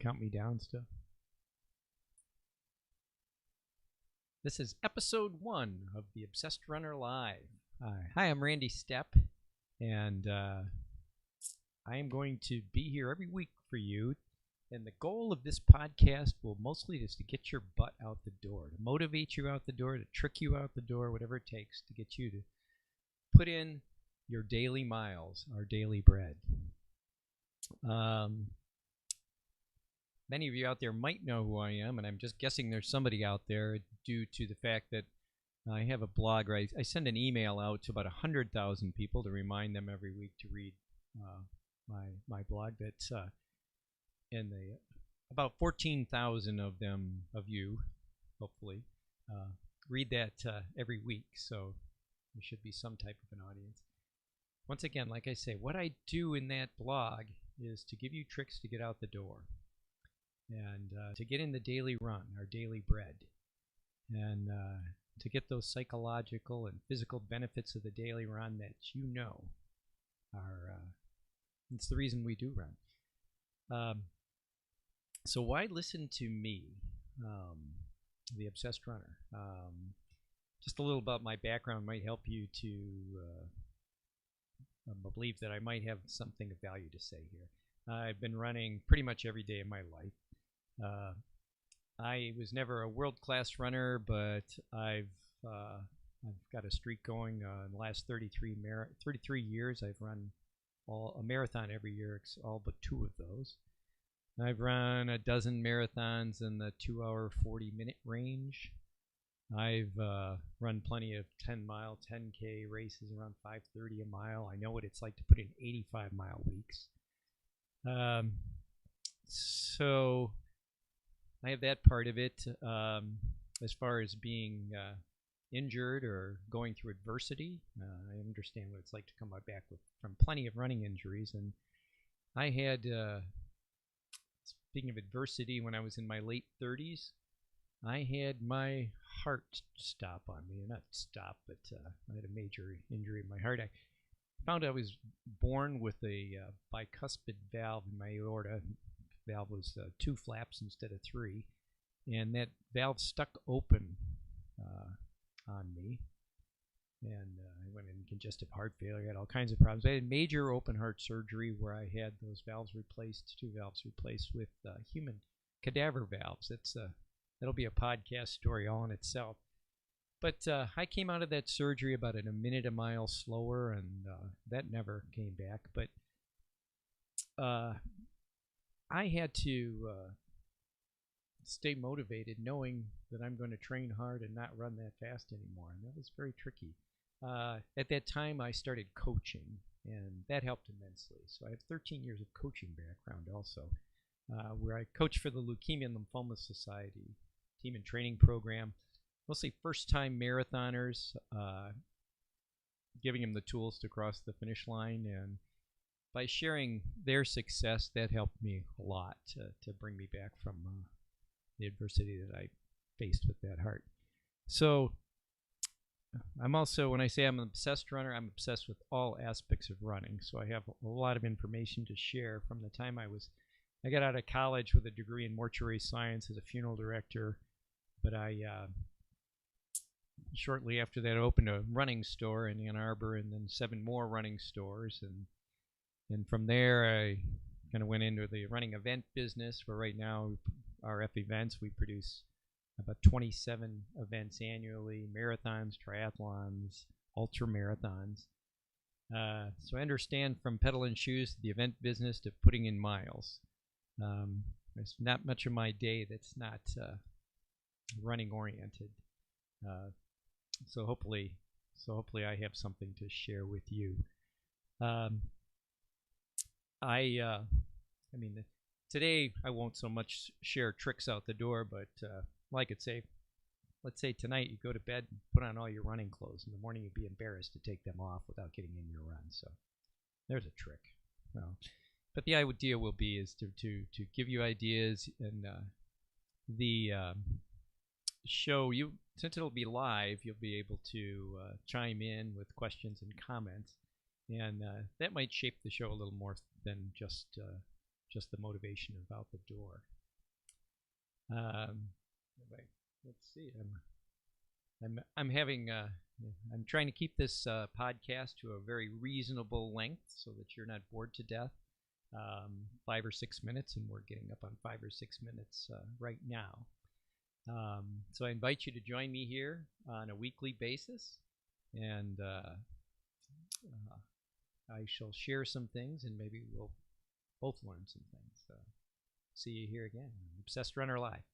count me down still? This is episode 1 of the Obsessed Runner Live. Hi, I'm Randy Stepp, and I am going to be here every week for you. And the goal of this podcast will mostly is to get your butt out the door, to motivate you out the door, to trick you out the door, whatever it takes to get you to put in your daily miles, our daily bread. Many of you out there might know who I am, and I'm just guessing there's somebody out there due to the fact that I have a blog where I send an email out to about 100,000 people to remind them every week to read my blog. That's and about 14,000 of you, hopefully, read that every week. So there should be some type of an audience. Once again, like I say, what I do in that blog is to give you tricks to get out the door and to get in the daily run, our daily bread, and to get those psychological and physical benefits of the daily run that you know are, it's the reason we do run. So why listen to me, the Obsessed Runner? Just a little about my background might help you to believe that I might have something of value to say here. I've been running pretty much every day of my life. I was never a world-class runner, but I've got a streak going. In the last 33 years, I've run a marathon every year, all but 2 of those. I've run a dozen marathons in the 2-hour, 40-minute range. I've run plenty of 10-mile, 10K races around 5:30 a mile. I know what it's like to put in 85-mile weeks. So I have that part of it. As far as being injured or going through adversity, I understand what it's like to come back from plenty of running injuries. And I had, speaking of adversity, when I was in my late 30s, I had my heart stop on me. Not stop, but I had a major injury in my heart. I found I was born with a bicuspid valve in my aorta. The valve was 2 flaps instead of 3, and that valve stuck open on me, and I went in congestive heart failure. I had all kinds of problems. I had major open heart surgery where I had those valves replaced, 2 valves replaced with human cadaver valves. That'll be a podcast story all in itself. But I came out of that surgery about a minute a mile slower, and that never came back. But I had to stay motivated knowing that I'm going to train hard and not run that fast anymore, and that was very tricky. At that time, I started coaching, and that helped immensely. So I have 13 years of coaching background also, where I coach for the Leukemia and Lymphoma Society team and training program, mostly first-time marathoners, giving them the tools to cross the finish line. And by sharing their success, that helped me a lot to bring me back from the adversity that I faced with that heart. So I'm also, when I say I'm an obsessed runner, I'm obsessed with all aspects of running. So I have a lot of information to share from the time I got out of college with a degree in mortuary science as a funeral director, but I shortly after that opened a running store in Ann Arbor, and then 7 more running stores, and from there I kind of went into the running event business, where right now RF Events, we produce about 27 events annually, marathons, triathlons, ultra marathons. So I understand from pedaling shoes to the event business to putting in miles. There's not much of my day that's not running oriented. So hopefully I have something to share with you. Today I won't so much share tricks out the door, but like I say, let's say tonight you go to bed and put on all your running clothes. In the morning you'd be embarrassed to take them off without getting in your run. So there's a trick. But the idea will be is to give you ideas, and the show, since it'll be live, you'll be able to chime in with questions and comments, and that might shape the show a little more than just just the motivation of out the door. Let's see. I'm having I'm trying to keep this podcast to a very reasonable length so that you're not bored to death. 5 or 6 minutes, and we're getting up on 5 or 6 minutes right now. So I invite you to join me here on a weekly basis, and I shall share some things, and maybe we'll both learn some things. See you here again, Obsessed Runner Live.